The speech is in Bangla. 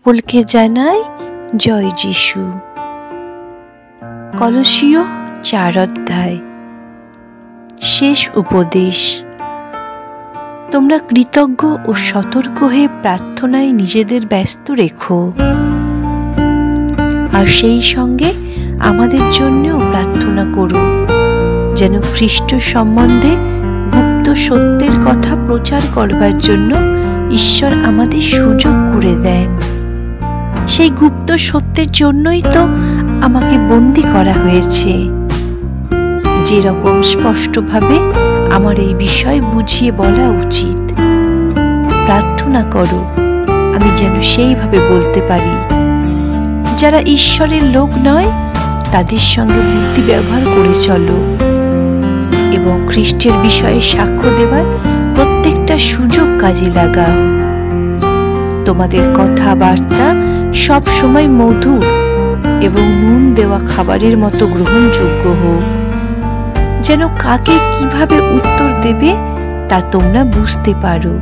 সকলকে জানাই জয় যিশু। কলসীয় 4 অধ্যায়। শেষ উপদেশ। তোমরা কৃতজ্ঞ ও সতর্ক হয়ে প্রার্থনায় নিজেদের ব্যস্ত রেখো, আর সেই সঙ্গে আমাদের জন্যও প্রার্থনা করো, যেন খ্রিস্ট সম্বন্ধে গুপ্ত সত্যের কথা প্রচার করবার জন্য ঈশ্বর আমাদের সুযোগ করে দেন। সেই গুপ্ত সত্যের জন্যই তো আমাকে বন্দী করা হয়েছে। যেরকম স্পষ্টভাবে আমার এই বিষয় বুঝিয়ে বলা উচিত, প্রার্থনা করো আমি যেন সেইভাবে বলতে পারি। যারা ঈশ্বরের লোক নয় তাদের সঙ্গে বুদ্ধি ব্যবহার করে চলো, এবং খ্রিস্টের বিষয়ে সাক্ষ্য দেবার প্রত্যেকটা সুযোগ কাজে লাগাও। তোমাদের কথাবার্তা সব সময় মধুর এবং নুন দেওয়া খাবারের মতো গ্রহণযোগ্য হোক, যেন কাকে কিভাবে উত্তর দেবে তা তোমরা বুঝতে পারো।